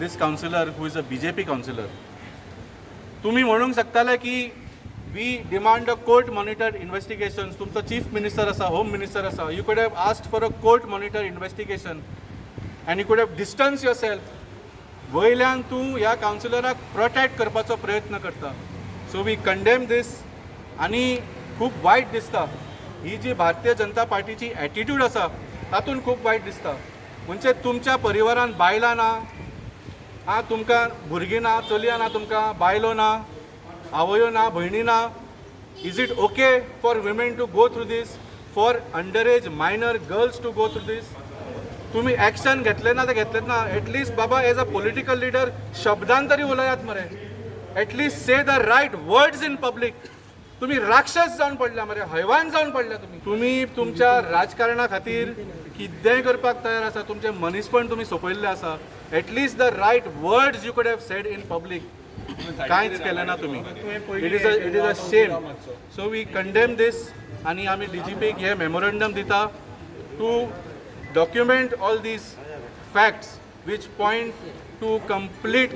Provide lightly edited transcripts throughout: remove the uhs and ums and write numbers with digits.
this counselor who is a BJP counselor. तुम्ही म्हणूंक शकताले की we demand a court monitored investigations. तुमचा chief minister असा, होम मिनिस्टर असा. You could have asked for a court monitored investigation and you could have distanced yourself. वयल्यान तूं ह्या काउन्सिलराक protect करपाचो प्रयत्न करता. So we condemn this. आनी खूब वायट दिसता ही जी भारतीय जनता पार्टीची एटिट्यूड आसा तातूंत खूब वायट दिसता. म्हणजे तुमच्या परिवारान बायलां ना, तुमकां भुरगीं ना, चलयां ना, तुमकां बायलो ना, आवयो ना, भयणी ना. Is it okay for women to go through this, for under age minor girls to go through this? तुम्ही ॲक्शन घेतले ना ते घेतलेत ना. एटलीस्ट बाबा एज अ पॉलिटिकल लीडर शब्दान तरी उलयात मरे. At least say the right words in public. तुम्ही राक्षस जावन पडल्या मरे, हैवान जावन पडल्या. तुम्ही तुमच्या राजकारणा खातीर कितेंय करपाक तयार आसा. तुमचे मनीसपण तुम्ही सोंपयल्ले आसा. At least the right words you could have said in public. कांयच केलें ना तुम्ही. It is a shame. So we condemn this. आनी आमी DGPक हे मेमोरंडम दिता to document all these facts which point to complete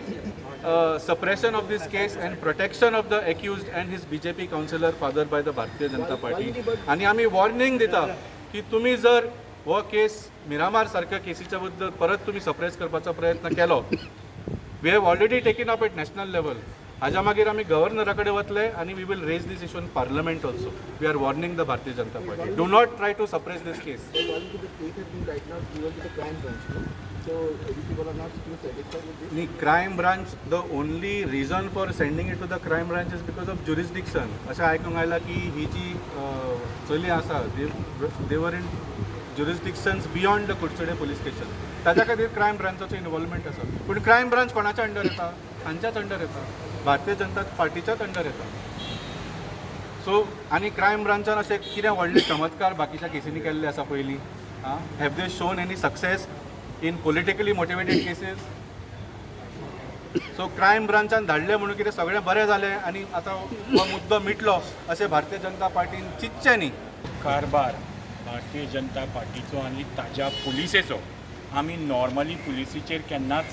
suppression of this case and protection of the accused and his BJP councillor fathered by the Bharatiya Janata Party. आणि आम्ही warning दिता की तुम्ही जर हो केस मिरामार सारख्या केसीच्या बद्दल परत तुम्ही सप्रेस करपाचो प्रयत्न केलो, we have already taken up at national level. हाज्या मागीर आमी गव्हर्नरा कडेन वतले आनी we will raise this issue in parliament also. We are warning the Bharatiya Janata Party. Do not try to suppress this case. Crime branch, the only reason for sending it to the crime branch is because of jurisdiction. अशें आयकूंक आयलां की ही जी चली आसा देवर in jurisdictions beyond the Kudchade police station. ताज्या खातीर क्रायम ब्रांचाचो इनवॉल्वमेंट आसा. पूण क्रायम ब्रांच कोणाच्या अंडर येता? तांच्याच अंडर येता, भारतीय जनता पार्टीच्याच अंडर येता. सो आनी क्रायम ब्रांचान अशें कितें व्हडले चमत्कार बाकीच्या केसींनी केल्ले आसा पयलीं? Have they shown any success in politically motivated cases? So crime ब्रांचान धाडले म्हणून कितें सगळें बरें जालें आनी आतां हो मुद्दो मिटलो अशें भारतीय जनता पार्टीन चिंतचें न्ही. कारभार भारतीय जनता पार्टीचो आनी ताज्या पुलिसेचो आमी नॉर्मली पुलिसीचेर केन्नाच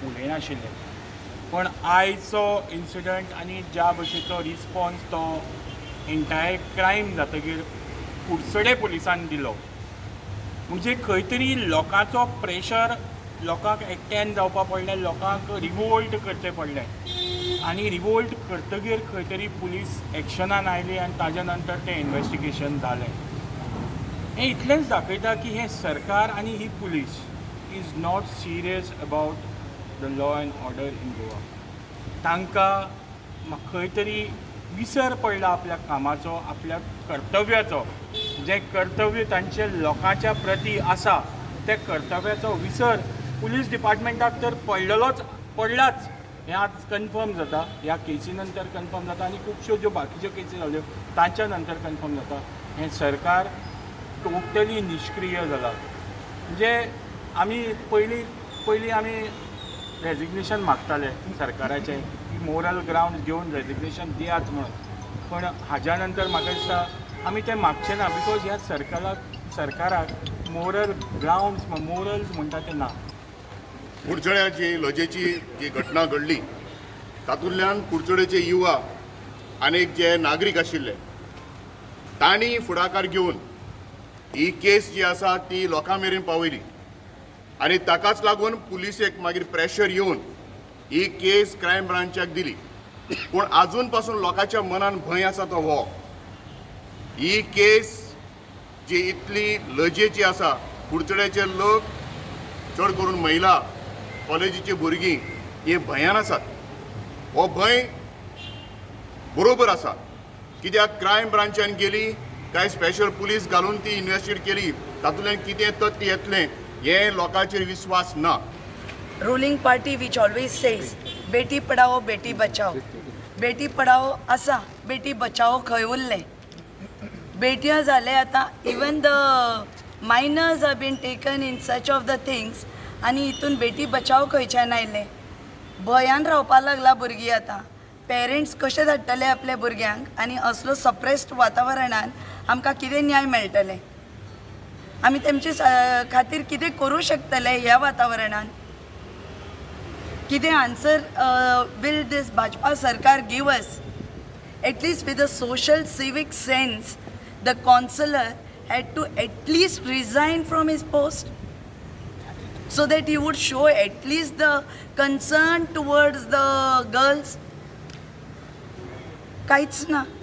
उलयनाशिल्ले. पण आयचो इन्सिडंट आनी ज्या भशेचो रिस्पॉन्स तो एंटायर क्रायम जातकीर कुडचडे पुलिसान दिलो, म्हणजे खंय तरी लोकांचो प्रेशर, लोकांक एकट्यान जावपाक पडलें, लोकांक रिवोल्ट करचें पडलें. आनी रिवोल्ट करतकीर खंय तरी पुलीस एक्शनान आयली आनी ताज्या नंतर तें इन्वेस्टिगेशन जालें. हें इतलेंच दाखयता की हें सरकार आनी ही police is not serious about the law and order in Goa. तांकां खंय तरी विसर पडला आपल्या कामाचो, आपल्या कर्तव्याचो. जें कर्तव्य तांचे लोकांच्या प्रती आसा त्या कर्तव्याचो विसर पुलीस डिपार्टमेंटाक तर पडलाच. हें आज कन्फर्म जाता, ह्या केसी नंतर कन्फर्म जाता आनी खुबश्यो ज्यो बाकीच्यो केसी जाल्यो तांच्या नंतर कन्फर्म जाता. हें सरकार टोटली निष्क्रिय जाला. म्हणजे आमी पयलीं आमी रेजिग्नेशन मागताले सरकाराचें की मोरल ग्रावंड घेवन रेजिग्नेशन दियात म्हणून. पण हाज्या नंतर म्हाका दिसता आमी तें मागचें ना. बिकॉज ह्या सरकाराक मोरल ग्रावंड्स मोरल्स म्हणटा ते ना. कुडचड्याची लजेची जी घटना घडली तातूंतल्यान कुडचडेचे युवा आनीक जे नागरीक आशिल्ले तांणी फुडाकार घेवन ही केस जी आसा ती लोकां मेरेन पावयली. आनी ताकाच लागून पुलिसेक मागीर प्रेशर येवन ही केस क्रायम ब्रांचाक दिली. पूण आजून पासून लोकांच्या मनान भंय आसा तो हो. ही केस जी इतली लजेची आसा, कुडचड्याचे लोक चड करून महिला, कॉलेजीची भुरगीं हे भंयान आसात. हो भंय बरोबर आसा. कित्याक क्रायम ब्रांचान गेली, कांय स्पेशल पुलीस घालून ती इन्वेस्टिगेट केली, तातूंतल्यान कितें तथ्य येतलें हे लोकांचेर विश्वास ना. ruling party which always says Beti Padhao Beti Bachao. Beti Padhao आसा, बेटी बचाओ खंय उरलें. बेट्या जाले आतां. Even the minors are been taken in such of the things आनी हितून बेटी बचाओ खंयच्यान आयलें. भंयान रावपाक लागला भुरगीं आतां. पेरेंट्स कशे धाडटले आपल्या भुरग्यांक आनी असलो सप्रेस्ड वातावरणान आमकां कितें न्याय मेळटले? आमी तेमचे खातीर कितें करूं शकतले ह्या वातावरणान? कितें answer will this Bhajpa Sarkar give us? At least with a social civic sense, the councillor had to at least resign from his post so that he would show at least the concern towards the girls. काहीच ना.